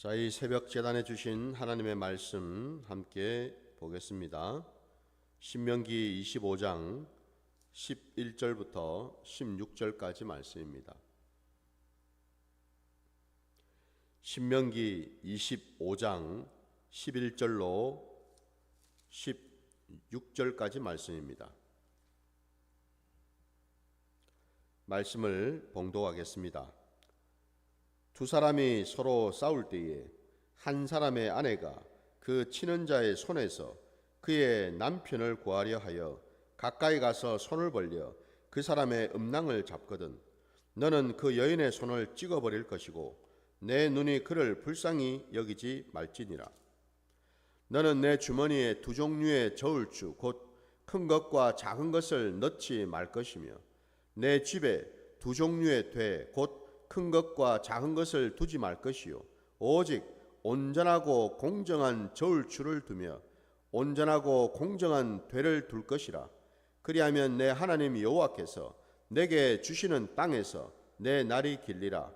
자, 이 새벽 제단에 주신 하나님의 말씀 함께 보겠습니다. 신명기 25장 11절부터 16절까지 말씀입니다. 신명기 25장 11절로 16절까지 말씀입니다. 말씀을 봉독하겠습니다. 두 사람이 서로 싸울 때에 한 사람의 아내가 그 치는 자의 손에서 그의 남편을 구하려 하여 가까이 가서 손을 벌려 그 사람의 음낭을 잡거든 너는 그 여인의 손을 찍어버릴 것이고 내 눈이 그를 불쌍히 여기지 말지니라. 너는 내 주머니에 두 종류의 저울추 곧 큰 것과 작은 것을 넣지 말 것이며 내 집에 두 종류의 돼 곧 큰 것과 작은 것을 두지 말 것이요 오직 온전하고 공정한 저울추를 두며 온전하고 공정한 되를 둘 것이라. 그리하면 내 하나님 여호와께서 내게 주시는 땅에서 내 날이 길리라.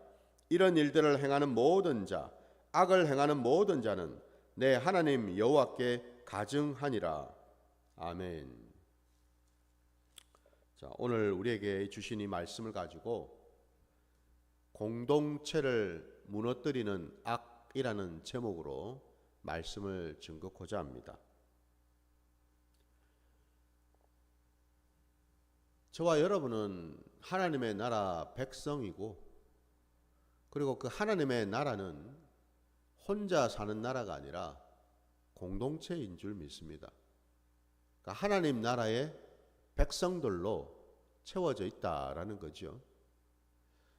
이런 일들을 행하는 모든 자 악을 행하는 모든 자는 내 하나님 여호와께 가증하니라. 아멘. 자, 오늘 우리에게 주신 이 말씀을 가지고 공동체를 무너뜨리는 악이라는 제목으로 말씀을 증거하고자 합니다. 저와 여러분은 하나님의 나라 백성이고, 그리고 그 하나님의 나라는 혼자 사는 나라가 아니라 공동체인 줄 믿습니다. 그러니까 하나님 나라의 백성들로 채워져 있다라는 거죠.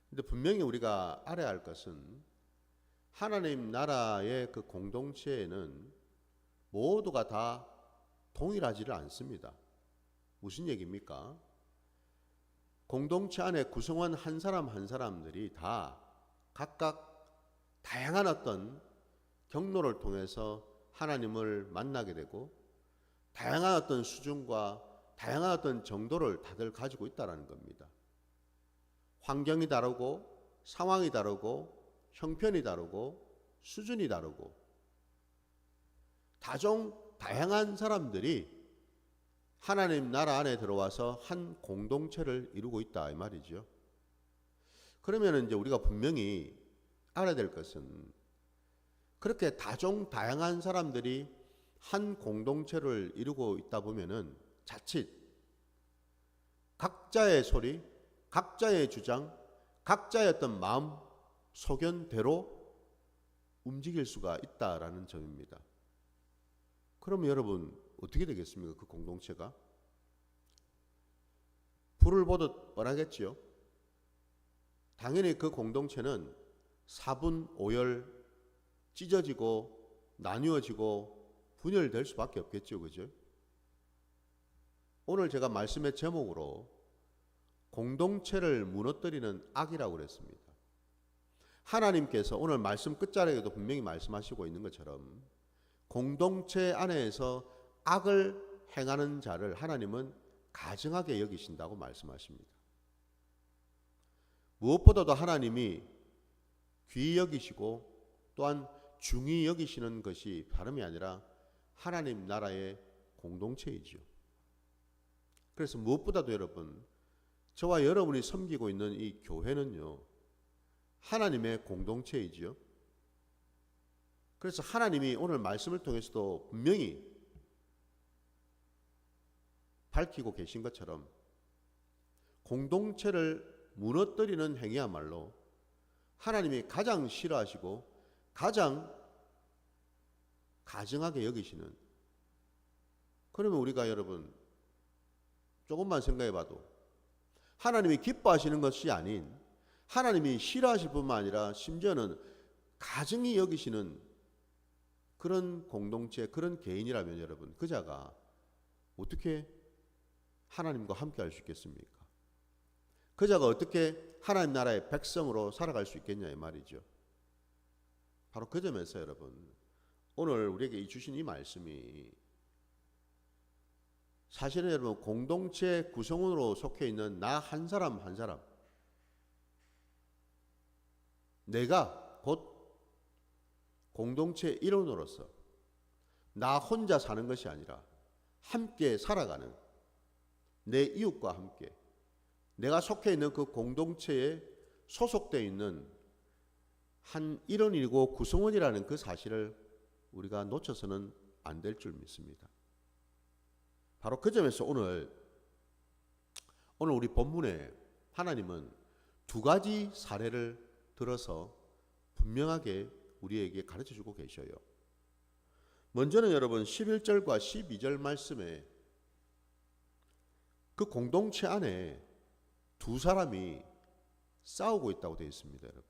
근데 분명히 우리가 알아야 할 것은 하나님 나라의 그 공동체에는 모두가 다 동일하지를 않습니다. 무슨 얘기입니까? 공동체 안에 구성원 한 사람 한 사람들이 다 각각 다양한 어떤 경로를 통해서 하나님을 만나게 되고 다양한 어떤 수준과 다양한 어떤 정도를 다들 가지고 있다는 겁니다. 환경이 다르고 상황이 다르고 형편이 다르고 수준이 다르고 다양한 사람들이 하나님 나라 안에 들어와서 한 공동체를 이루고 있다 이 말이죠. 그러면 이제 우리가 분명히 알아야 될 것은 그렇게 다양한 사람들이 한 공동체를 이루고 있다 보면은 자칫 각자의 소리, 각자의 주장, 각자의 어떤 마음 소견대로 움직일 수가 있다라는 점입니다. 그러면 여러분 어떻게 되겠습니까? 그 공동체가 불을 보듯 뻔하겠지요. 당연히 그 공동체는 사분오열 찢어지고 나뉘어지고 분열될 수밖에 없겠죠. 그죠? 오늘 제가 말씀의 제목으로 공동체를 무너뜨리는 악이라고 그랬습니다. 하나님께서 오늘 말씀 끝자락에도 분명히 말씀하시고 있는 것처럼 공동체 안에서 악을 행하는 자를 하나님은 가증하게 여기신다고 말씀하십니다. 무엇보다도 하나님이 귀히 여기시고 또한 중히 여기시는 것이 다름이 아니라 하나님 나라의 공동체이죠. 그래서 무엇보다도 여러분, 저와 여러분이 섬기고 있는 이 교회는요, 하나님의 공동체이지요. 그래서 하나님이 오늘 말씀을 통해서도 분명히 밝히고 계신 것처럼 공동체를 무너뜨리는 행위야말로 하나님이 가장 싫어하시고 가장 가증하게 여기시는, 그러면 우리가 여러분 조금만 생각해 봐도 하나님이 기뻐하시는 것이 아닌 하나님이 싫어하실 뿐만 아니라 심지어는 가증히 여기시는 그런 공동체, 그런 개인이라면 여러분 그 자가 어떻게 하나님과 함께 할 수 있겠습니까? 그 자가 어떻게 하나님 나라의 백성으로 살아갈 수 있겠냐 이 말이죠. 바로 그 점에서 여러분 오늘 우리에게 주신 이 말씀이 사실은 여러분 공동체 구성원으로 속해 있는 나 한 사람 한 사람, 내가 곧 공동체 일원으로서 나 혼자 사는 것이 아니라 함께 살아가는 내 이웃과 함께 내가 속해 있는 그 공동체에 소속되어 있는 한 일원이고 구성원이라는 그 사실을 우리가 놓쳐서는 안 될 줄 믿습니다. 바로 그 점에서 오늘 우리 본문에 하나님은 두 가지 사례를 들어서 분명하게 우리에게 가르쳐주고 계셔요. 먼저는 여러분 11절과 12절 말씀에 그 공동체 안에 두 사람이 싸우고 있다고 되어 있습니다. 여러분.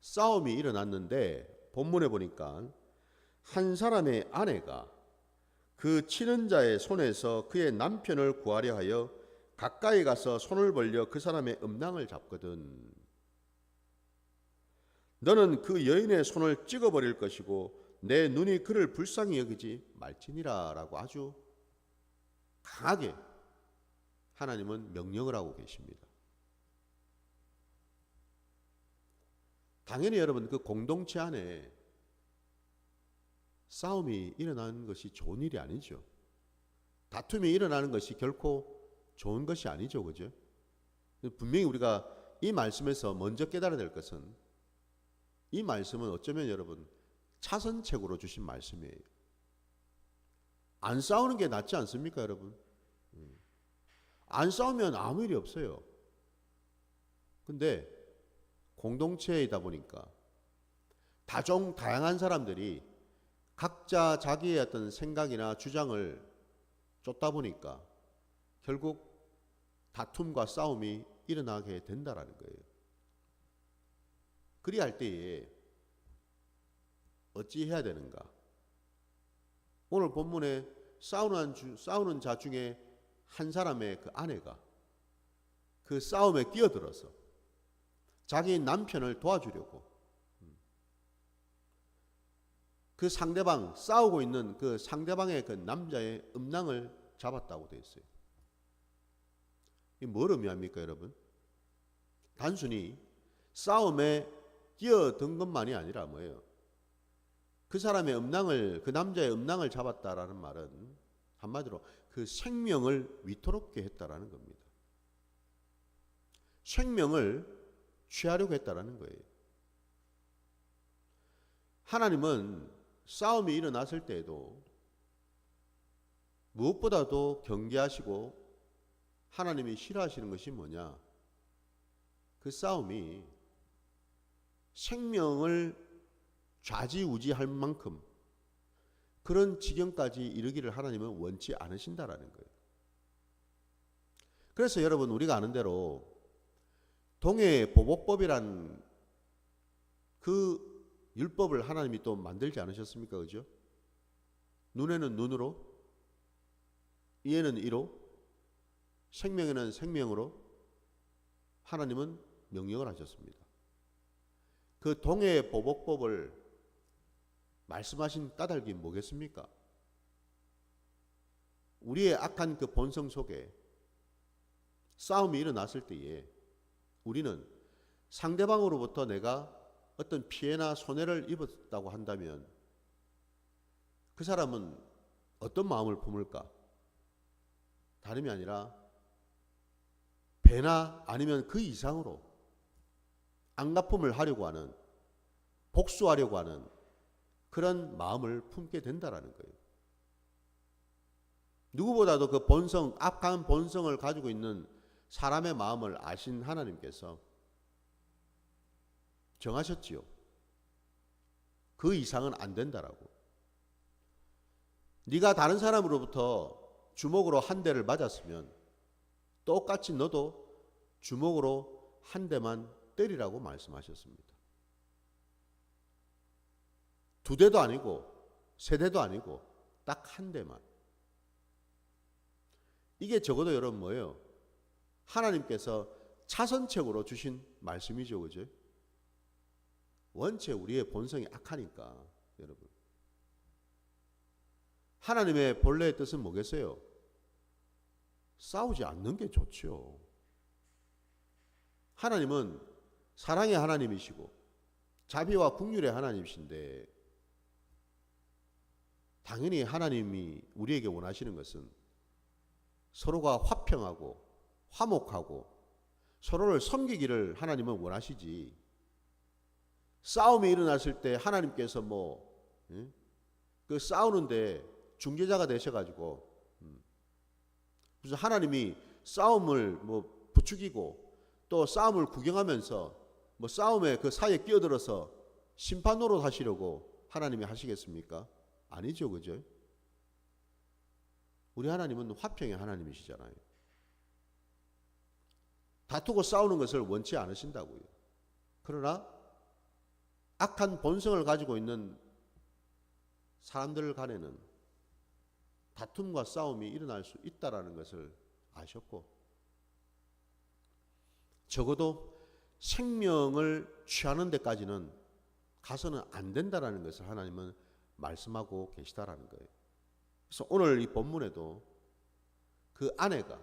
싸움이 일어났는데 본문에 보니까 한 사람의 아내가 그 치는 자의 손에서 그의 남편을 구하려 하여 가까이 가서 손을 벌려 그 사람의 음낭을 잡거든. 너는 그 여인의 손을 찍어버릴 것이고 내 눈이 그를 불쌍히 여기지 말지니라 라고 아주 강하게 하나님은 명령을 하고 계십니다. 당연히 여러분 그 공동체 안에 싸움이 일어나는 것이 좋은 일이 아니죠. 다툼이 일어나는 것이 결코 좋은 것이 아니죠. 그죠? 분명히 우리가 이 말씀에서 먼저 깨달아야 될 것은 이 말씀은 어쩌면 여러분 차선책으로 주신 말씀이에요. 안 싸우는 게 낫지 않습니까, 여러분? 안 싸우면 아무 일이 없어요. 근데 공동체이다 보니까 다양한 사람들이 각자 자기의 어떤 생각이나 주장을 쫓다 보니까 결국 다툼과 싸움이 일어나게 된다라는 거예요. 그리할 때에 어찌 해야 되는가? 오늘 본문에 싸우는 자 중에 한 사람의 그 아내가 그 싸움에 끼어들어서 자기 남편을 도와주려고 그 상대방 싸우고 있는 그 상대방의 그 남자의 음낭을 잡았다고 되어 있어요. 이 뭘 의미합니까, 여러분? 단순히 싸움에 끼어든 것만이 아니라 뭐예요? 그 사람의 음낭을 그 남자의 음낭을 잡았다라는 말은 한마디로 그 생명을 위태롭게 했다라는 겁니다. 생명을 취하려고 했다라는 거예요. 하나님은 싸움이 일어났을 때에도 무엇보다도 경계하시고 하나님이 싫어하시는 것이 뭐냐? 그 싸움이 생명을 좌지우지할 만큼 그런 지경까지 이르기를 하나님은 원치 않으신다라는 거예요. 그래서 여러분 우리가 아는 대로 동해보복법이란 그 율법을 하나님이 또 만들지 않으셨습니까? 그죠? 눈에는 눈으로, 이에는 이로, 생명에는 생명으로 하나님은 명령을 하셨습니다. 그 동해보복법을 말씀하신 까닭이 뭐겠습니까? 우리의 악한 그 본성 속에 싸움이 일어났을 때에 우리는 상대방으로부터 내가 어떤 피해나 손해를 입었다고 한다면 그 사람은 어떤 마음을 품을까? 다름이 아니라 배나 아니면 그 이상으로 안갚음을 하려고 하는, 복수하려고 하는 그런 마음을 품게 된다라는 거예요. 누구보다도 그 본성, 악한 본성을 가지고 있는 사람의 마음을 아신 하나님께서 정하셨지요. 그 이상은 안 된다라고. 네가 다른 사람으로부터 주먹으로 한 대를 맞았으면 똑같이 너도 주먹으로 한 대만 때리라고 말씀하셨습니다. 두 대도 아니고 세 대도 아니고 딱 한 대만. 이게 적어도 여러분 뭐예요? 하나님께서 차선책으로 주신 말씀이죠. 그죠? 원체 우리의 본성이 악하니까 여러분. 하나님의 본래의 뜻은 뭐겠어요? 싸우지 않는 게 좋죠. 하나님은 사랑의 하나님이시고 자비와 긍휼의 하나님이신데 당연히 하나님이 우리에게 원하시는 것은 서로가 화평하고 화목하고 서로를 섬기기를 하나님은 원하시지. 싸움이 일어났을 때 하나님께서 그 싸우는데 중재자가 되셔가지고 무슨 하나님이 싸움을 부추기고 또 싸움을 구경하면서 싸움에 그 사이에 끼어들어서 심판 노릇 하시려고 하나님이 하시겠습니까? 아니죠, 그죠? 우리 하나님은 화평의 하나님이시잖아요. 다투고 싸우는 것을 원치 않으신다고요. 그러나 악한 본성을 가지고 있는 사람들 간에는 다툼과 싸움이 일어날 수 있다는 것을 아셨고 적어도 생명을 취하는 데까지는 가서는 안 된다는 것을 하나님은 말씀하고 계시다라는 거예요. 그래서 오늘 이 본문에도 그 아내가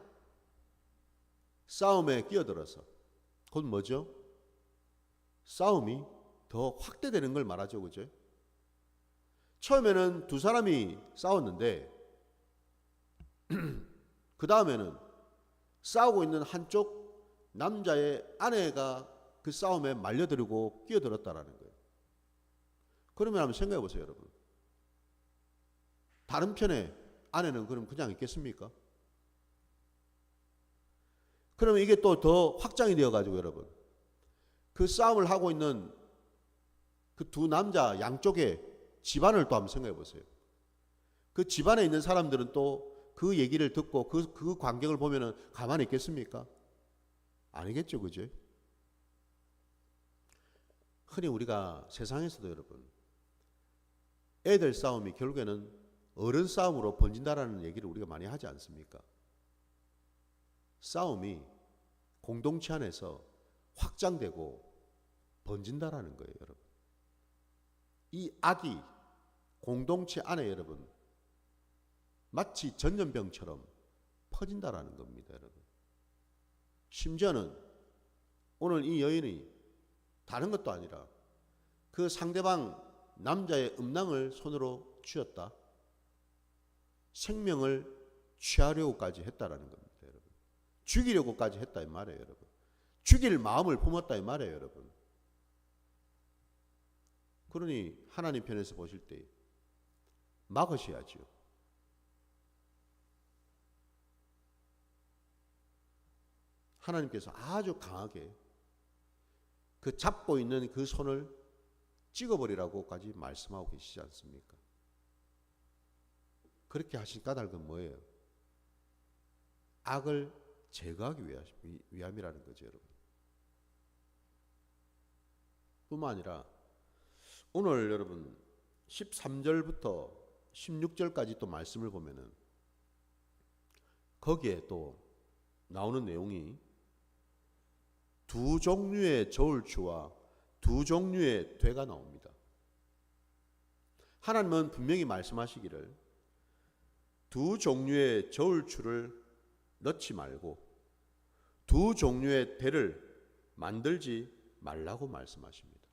싸움에 끼어들어서 곧 뭐죠? 싸움이 더 확대되는 걸 말하죠. 그죠? 처음에는 두 사람이 싸웠는데 그 다음에는 싸우고 있는 한쪽 남자의 아내가 그 싸움에 말려들고 끼어들었다라는 거예요. 그러면 한번 생각해 보세요, 여러분. 다른 편의 아내는 그럼 그냥 있겠습니까? 그러면 이게 또 더 확장이 되어가지고 여러분 그 싸움을 하고 있는 그 두 남자 양쪽의 집안을 또 한번 생각해 보세요. 그 집안에 있는 사람들은 또 그 얘기를 듣고 그 광경을 보면은 가만히 있겠습니까? 아니겠죠, 그죠? 흔히 우리가 세상에서도 여러분 애들 싸움이 결국에는 어른 싸움으로 번진다라는 얘기를 우리가 많이 하지 않습니까? 싸움이 공동체 안에서 확장되고 번진다라는 거예요, 여러분. 이 악이 공동체 안에 여러분 마치 전염병처럼 퍼진다라는 겁니다, 여러분. 심지어는 오늘 이 여인이 다른 것도 아니라 그 상대방 남자의 음낭을 손으로 쥐었다. 생명을 취하려고까지 했다라는 겁니다, 여러분. 죽이려고까지 했다 이 말이에요, 여러분. 죽일 마음을 품었다 이 말이에요, 여러분. 그러니 하나님 편에서 보실 때 막으셔야죠. 하나님께서 아주 강하게 그 잡고 있는 그 손을 찍어버리라고까지 말씀하고 계시지 않습니까? 그렇게 하신 까닭은 뭐예요? 악을 제거하기 위함이라는 거죠, 여러분. 뿐만 아니라 오늘 여러분 13절부터 16절까지 또 말씀을 보면은 거기에 또 나오는 내용이 두 종류의 저울추와 두 종류의 되가 나옵니다. 하나님은 분명히 말씀하시기를 두 종류의 저울추를 넣지 말고 두 종류의 대를 만들지 말라고 말씀하십니다.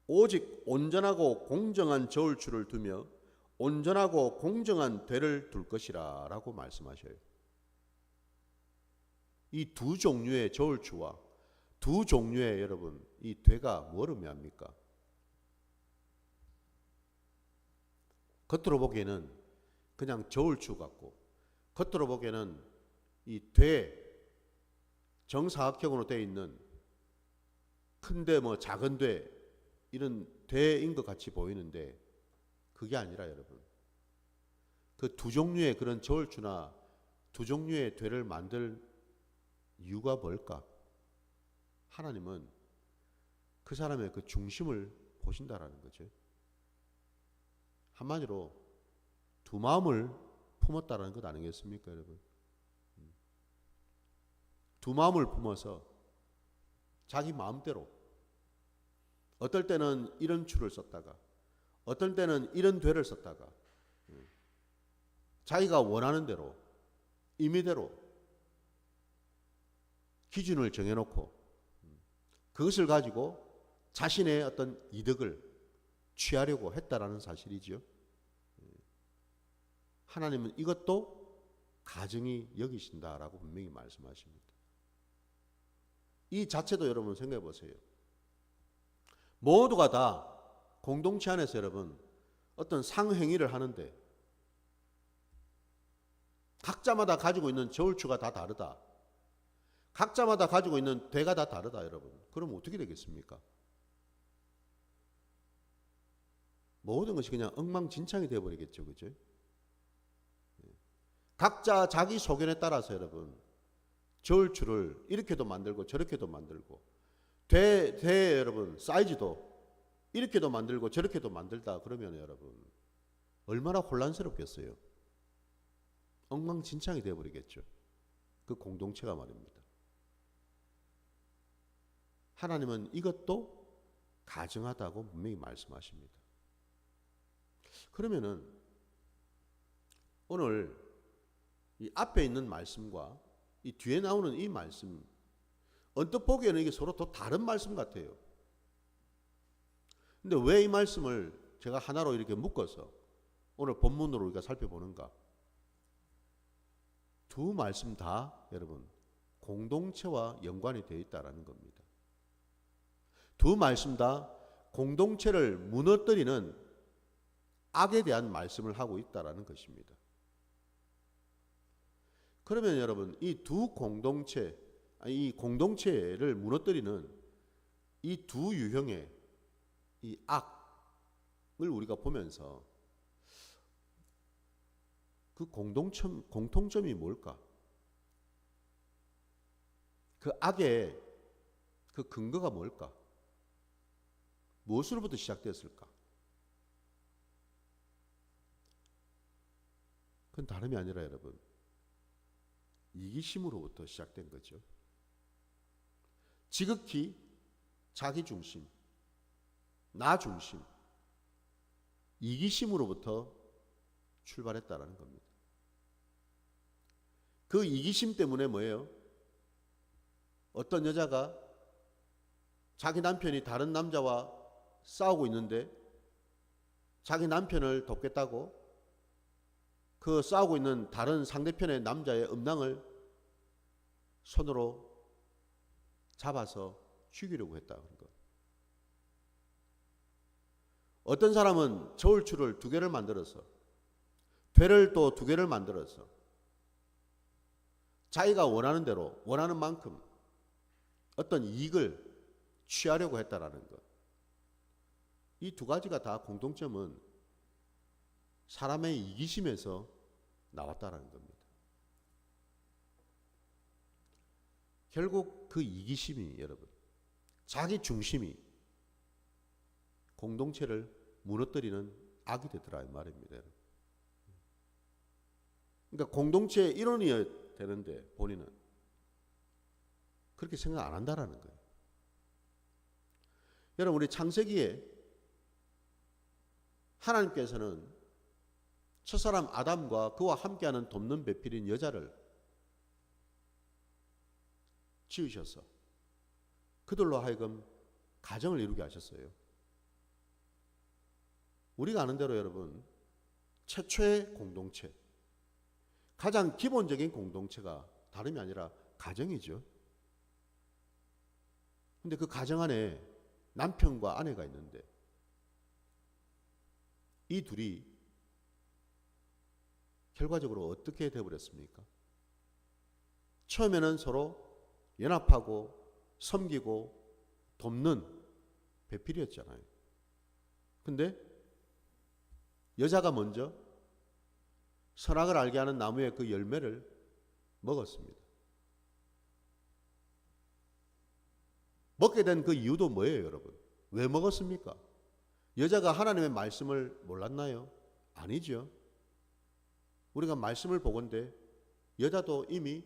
오직 온전하고 공정한 저울추를 두며 온전하고 공정한 되를 둘 것이라 라고 말씀하셔요. 이 두 종류의 저울추와 두 종류의 여러분 이 되가 뭘 의미합니까? 겉으로 보기에는 그냥 저울추 같고 겉으로 보기에는 이 되 정사각형으로 되어 있는 큰데 작은 되 이런 되인 것 같이 보이는데 그게 아니라 여러분 그 두 종류의 그런 저울추나 두 종류의 되를 만들 이유가 뭘까? 하나님은 그 사람의 그 중심을 보신다라는 거죠. 한마디로 두 마음을 품었다라는 것 아니겠습니까, 여러분? 두 마음을 품어서 자기 마음대로 어떨 때는 이런 추를 썼다가 어떨 때는 이런 되를 썼다가 자기가 원하는 대로 임의대로 기준을 정해놓고 그것을 가지고 자신의 어떤 이득을 취하려고 했다라는 사실이죠. 하나님은 이것도 가증히 여기신다라고 분명히 말씀하십니다. 이 자체도 여러분 생각해 보세요. 모두가 다 공동체 안에서 여러분 어떤 상행위를 하는데 각자마다 가지고 있는 저울추가 다 다르다. 각자마다 가지고 있는 대가 다 다르다 여러분. 그럼 어떻게 되겠습니까? 모든 것이 그냥 엉망진창이 되어버리겠죠. 그죠? 각자 자기 소견에 따라서 여러분 저울추를 이렇게도 만들고 저렇게도 만들고 대 여러분 사이즈도 이렇게도 만들고 저렇게도 만들다 그러면 여러분 얼마나 혼란스럽겠어요. 엉망진창이 되어버리겠죠. 그 공동체가 말입니다. 하나님은 이것도 가증하다고 분명히 말씀하십니다. 그러면은 오늘 이 앞에 있는 말씀과 이 뒤에 나오는 이 말씀 언뜻 보기에는 이게 서로 또 다른 말씀 같아요. 근데 왜 이 말씀을 제가 하나로 이렇게 묶어서 오늘 본문으로 우리가 살펴보는가? 두 말씀 다 여러분 공동체와 연관이 되어 있다는 겁니다. 두 말씀 다 공동체를 무너뜨리는 악에 대한 말씀을 하고 있다는 것입니다. 그러면 여러분 이 두 공동체, 이 공동체를 무너뜨리는 이 두 유형의 이 악을 우리가 보면서 그 공통점이 뭘까? 그 악의 그 근거가 뭘까? 무엇으로부터 시작됐을까? 그건 다름이 아니라 여러분 이기심으로부터 시작된 거죠. 지극히 자기중심, 나중심, 이기심으로부터 출발했다라는 겁니다. 그 이기심 때문에 뭐예요? 어떤 여자가 자기 남편이 다른 남자와 싸우고 있는데 자기 남편을 돕겠다고 그 싸우고 있는 다른 상대편의 남자의 음낭을 손으로 잡아서 죽이려고 했다는 것. 어떤 사람은 저울추를 2개를 만들어서 되를 또 2개를 만들어서 자기가 원하는 대로 원하는 만큼 어떤 이익을 취하려고 했다라는 것. 이 두 가지가 다 공통점은 사람의 이기심에서 나왔다라는 겁니다. 결국 그 이기심이 여러분 자기 중심이 공동체를 무너뜨리는 악이 되더라 이 말입니다. 그러니까 공동체의 일원이어야 되는데 본인은 그렇게 생각 안 한다라는 거예요. 여러분 우리 창세기에 하나님께서는 첫사람 아담과 그와 함께하는 돕는 배필인 여자를 지으셔서 그들로 하여금 가정을 이루게 하셨어요. 우리가 아는 대로 여러분 최초의 공동체, 가장 기본적인 공동체가 다름이 아니라 가정이죠. 근데 그 가정 안에 남편과 아내가 있는데 이 둘이 결과적으로 어떻게 되어버렸습니까? 처음에는 서로 연합하고 섬기고 돕는 배필이었잖아요. 근데 여자가 먼저 선악을 알게 하는 나무의 그 열매를 먹었습니다. 먹게 된 그 이유도 뭐예요, 여러분? 왜 먹었습니까? 여자가 하나님의 말씀을 몰랐나요? 아니죠. 우리가 말씀을 보건대 여자도 이미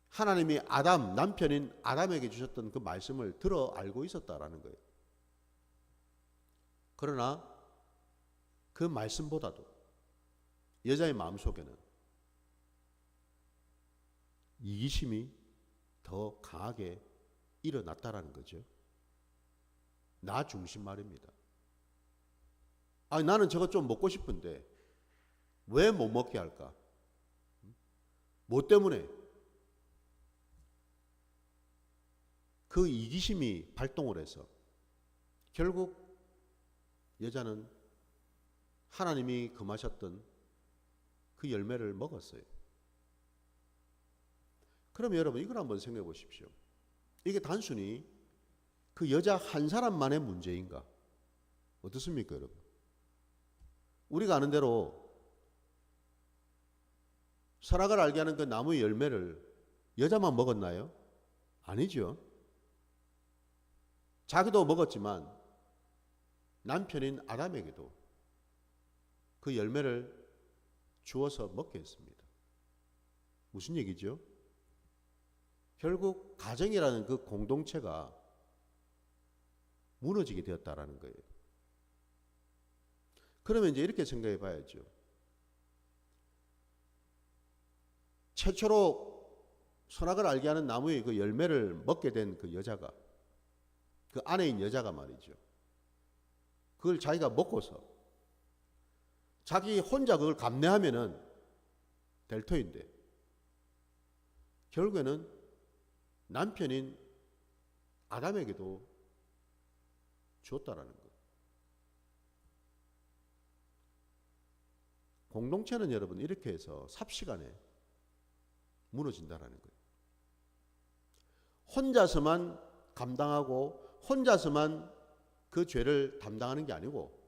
하나님이 아담, 남편인 아담에게 주셨던 그 말씀을 들어 알고 있었다라는 거예요. 그러나 그 말씀보다도 여자의 마음속에는 이기심이 더 강하게 일어났다라는 거죠. 나 중심 말입니다. 나는 저거 좀 먹고 싶은데 왜 못 먹게 할까? 뭐 때문에? 그 이기심이 발동을 해서 결국 여자는 하나님이 금하셨던 그 열매를 먹었어요. 그럼 여러분 이걸 한번 생각해 보십시오. 이게 단순히 그 여자 한 사람만의 문제인가? 어떻습니까, 여러분? 우리가 아는 대로 선악을 알게 하는 그 나무의 열매를 여자만 먹었나요? 아니죠. 자기도 먹었지만 남편인 아담에게도 그 열매를 주어서 먹게 했습니다. 무슨 얘기죠? 결국 가정이라는 그 공동체가 무너지게 되었다라는 거예요. 그러면 이제 이렇게 생각해 봐야죠. 최초로 선악을 알게 하는 나무의 그 열매를 먹게 된 그 여자가, 그 아내인 여자가 말이죠. 그걸 자기가 먹고서 자기 혼자 그걸 감내하면은 될 터인데 결국에는 남편인 아담에게도 주었다라는 거예요. 공동체는 여러분 이렇게 해서 삽시간에 무너진다라는 거예요. 혼자서만 감당하고 혼자서만 그 죄를 담당하는 게 아니고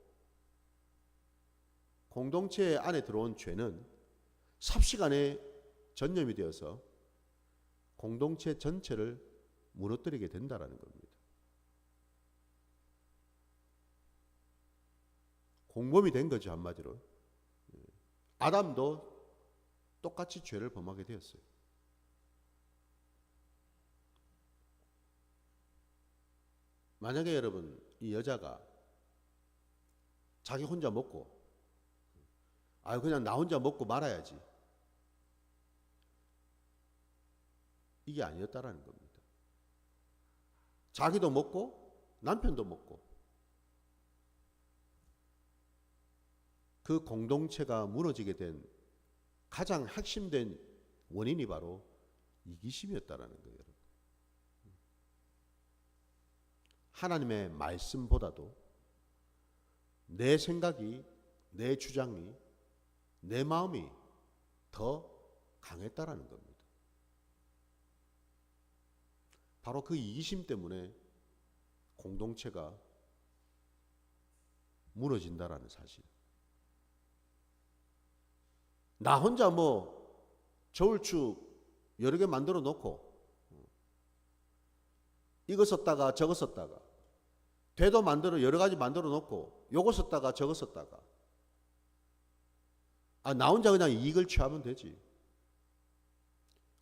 공동체 안에 들어온 죄는 삽시간에 전염이 되어서 공동체 전체를 무너뜨리게 된다라는 겁니다. 공범이 된 거죠, 한마디로. 아담도 똑같이 죄를 범하게 되었어요. 만약에 여러분 이 여자가 자기 혼자 먹고 그냥 나 혼자 먹고 말아야지, 이게 아니었다라는 겁니다. 자기도 먹고 남편도 먹고 그 공동체가 무너지게 된 가장 핵심된 원인이 바로 이기심이었다라는 거예요. 하나님의 말씀보다도 내 생각이, 내 주장이, 내 마음이 더 강했다라는 겁니다. 바로 그 이기심 때문에 공동체가 무너진다라는 사실. 나 혼자 저울추 여러 개 만들어 놓고 이거 썼다가 저거 썼다가 되도 여러 가지 만들어 놓고 요거 썼다가 저거 썼다가 나 혼자 그냥 이익을 취하면 되지.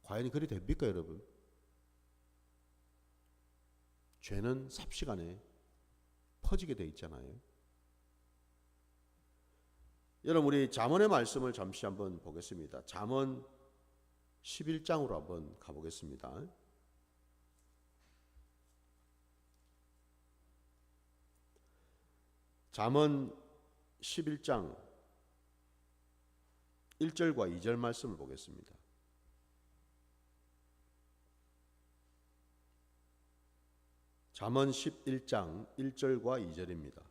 과연 그리 됩니까, 여러분? 죄는 삽시간에 퍼지게 돼 있잖아요. 여러분 우리 잠언의 말씀을 잠시 한번 보겠습니다. 잠언 11장으로 한번 가보겠습니다. 잠언 11장 1절과 2절 말씀을 보겠습니다. 잠언 11장 1절과 2절입니다.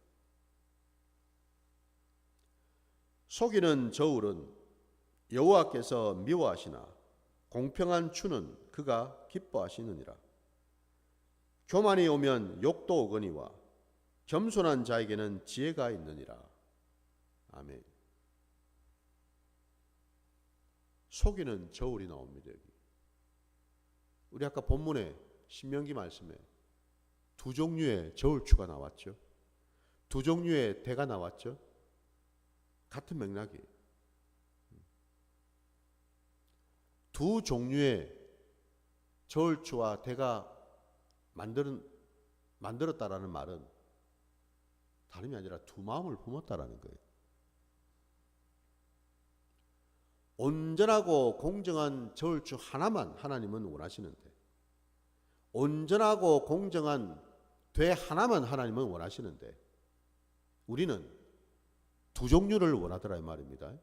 속이는 저울은 여호와께서 미워하시나 공평한 추는 그가 기뻐하시느니라. 교만이 오면 욕도 오거니와 겸손한 자에게는 지혜가 있느니라. 아멘. 속이는 저울이 나옵니다. 여기. 우리 아까 본문에 신명기 말씀에 두 종류의 저울추가 나왔죠. 두 종류의 대가 나왔죠. 같은 맥락이에요. 두 종류의 저울추와 대가 만들었다라는 말은 다름이 아니라 두 마음을 품었다라는 거예요. 온전하고 공정한 저울추 하나만 하나님은 원하시는데 온전하고 공정한 돼 하나만 하나님은 원하시는데 우리는 두 종류를 원하더라 이 말입니다.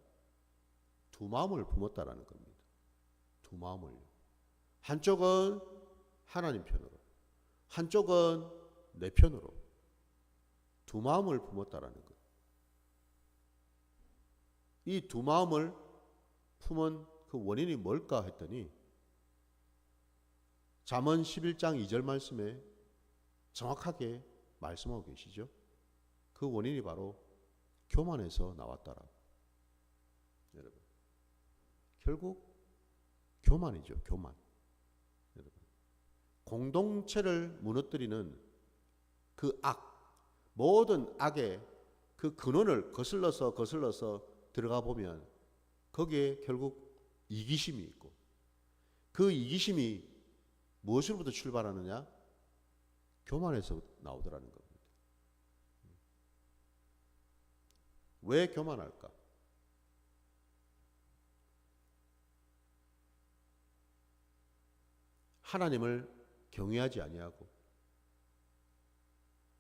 두 마음을 품었다라는 겁니다. 두 마음을요. 한쪽은 하나님 편으로, 한쪽은 내 편으로 두 마음을 품었다라는 것. 이 두 마음을 품은 그 원인이 뭘까 했더니 잠언 11장 2절 말씀에 정확하게 말씀하고 계시죠. 그 원인이 바로 교만에서 나왔다라. 여러분, 결국 교만이죠. 교만. 여러분, 공동체를 무너뜨리는 그 악, 모든 악의 그 근원을 거슬러서 들어가 보면 거기에 결국 이기심이 있고 그 이기심이 무엇으로부터 출발하느냐? 교만에서 나오더라는 겁니다. 왜 교만할까? 하나님을 경외하지 아니하고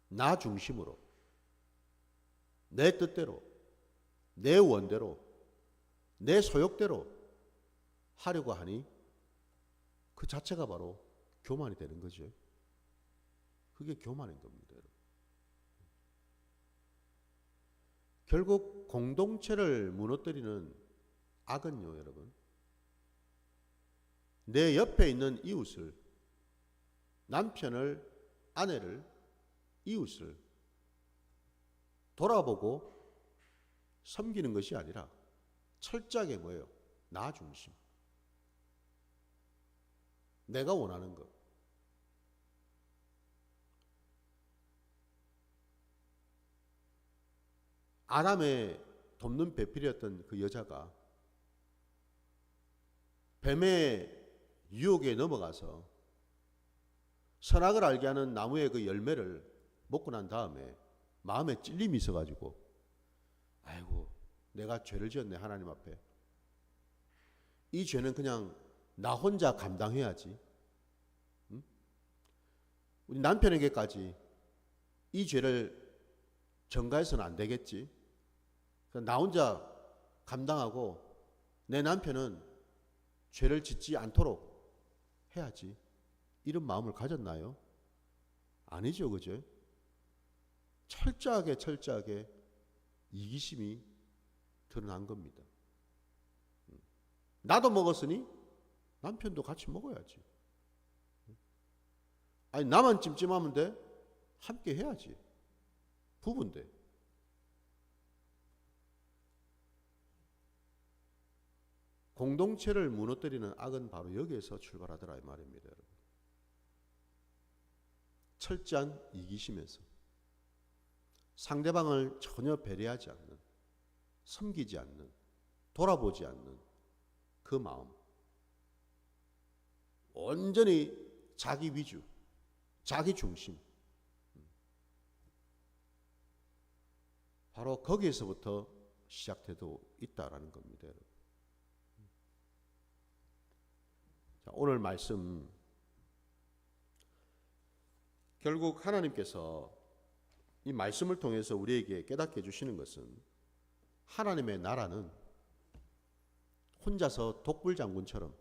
나 중심으로 내 뜻대로 내 원대로 내 소욕대로 하려고 하니 그 자체가 바로 교만이 되는 거죠. 그게 교만인 겁니다. 여러분. 결국 공동체를 무너뜨리는 악은요, 여러분. 내 옆에 있는 이웃을, 남편을, 아내를, 이웃을 돌아보고 섬기는 것이 아니라 철저하게 뭐예요? 나 중심. 내가 원하는 것. 아담의 돕는 배필이었던 그 여자가 뱀의 유혹에 넘어가서 선악을 알게 하는 나무의 그 열매를 먹고 난 다음에 마음에 찔림이 있어가지고 아이고 내가 죄를 지었네 하나님 앞에. 이 죄는 그냥 나 혼자 감당해야지. 응? 우리 남편에게까지 이 죄를 전가해서는 안 되겠지. 나 혼자 감당하고 내 남편은 죄를 짓지 않도록 해야지. 이런 마음을 가졌나요? 아니죠, 그죠? 철저하게 이기심이 드러난 겁니다. 나도 먹었으니 남편도 같이 먹어야지. 아니 나만 찜찜하면 돼? 함께 해야지. 부부인데. 공동체를 무너뜨리는 악은 바로 여기에서 출발하더라 이 말입니다. 여러분. 철저한 이기심에서 상대방을 전혀 배려하지 않는, 섬기지 않는, 돌아보지 않는 그 마음. 온전히 자기 위주, 자기 중심. 바로 거기에서부터 시작돼도 있다라는 겁니다. 여러분. 자, 오늘 말씀 결국 하나님께서 이 말씀을 통해서 우리에게 깨닫게 해주시는 것은 하나님의 나라는 혼자서 독불장군처럼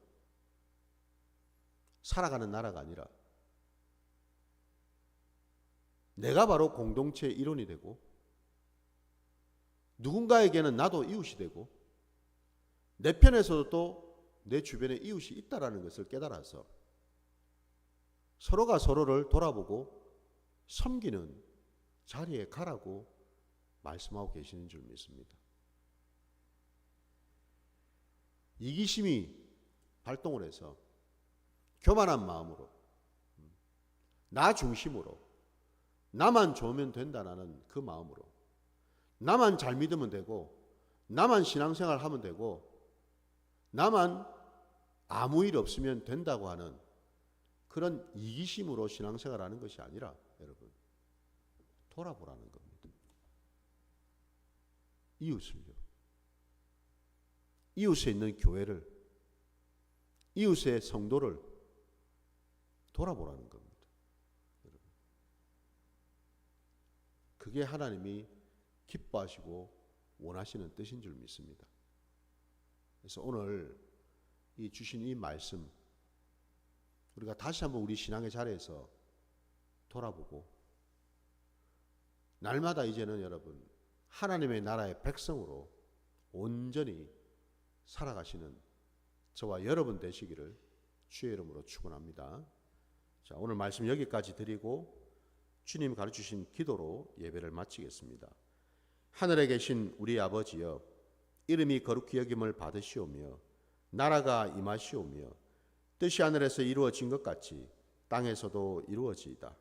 살아가는 나라가 아니라 내가 바로 공동체의 일원이 되고 누군가에게는 나도 이웃이 되고 내 편에서도 또 내 주변에 이웃이 있다라는 것을 깨달아서 서로가 서로를 돌아보고 섬기는 자리에 가라고 말씀하고 계시는 줄 믿습니다. 이기심이 발동을 해서 교만한 마음으로 나 중심으로 나만 좋으면 된다는 그 마음으로 나만 잘 믿으면 되고 나만 신앙생활 하면 되고 나만 아무 일 없으면 된다고 하는 그런 이기심으로 신앙생활 하는 것이 아니라 여러분 돌아보라는 겁니다. 이웃을요. 이웃에 있는 교회를 이웃의 성도를 돌아보라는 겁니다. 여러분. 그게 하나님이 기뻐하시고 원하시는 뜻인 줄 믿습니다. 그래서 오늘 이 주신 이 말씀 우리가 다시 한번 우리 신앙의 자리에서 돌아보고 날마다 이제는 여러분 하나님의 나라의 백성으로 온전히 살아가시는 저와 여러분 되시기를 주의 이름으로 축원합니다. 자, 오늘 말씀 여기까지 드리고 주님 가르치신 기도로 예배를 마치겠습니다. 하늘에 계신 우리 아버지여, 이름이 거룩히 여김을 받으시오며 나라가 임하시오며 뜻이 하늘에서 이루어진 것 같이 땅에서도 이루어지이다.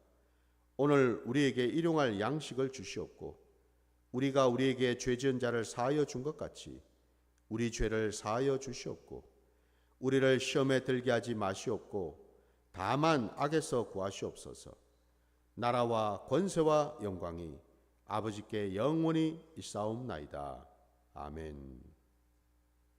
오늘 우리에게 일용할 양식을 주시옵고 우리가 우리에게 죄 지은 자를 사하여 준 것 같이 우리 죄를 사하여 주시옵고 우리를 시험에 들게 하지 마시옵고 다만 악에서 구하시옵소서. 나라와 권세와 영광이 아버지께 영원히 있사옵나이다. 아멘.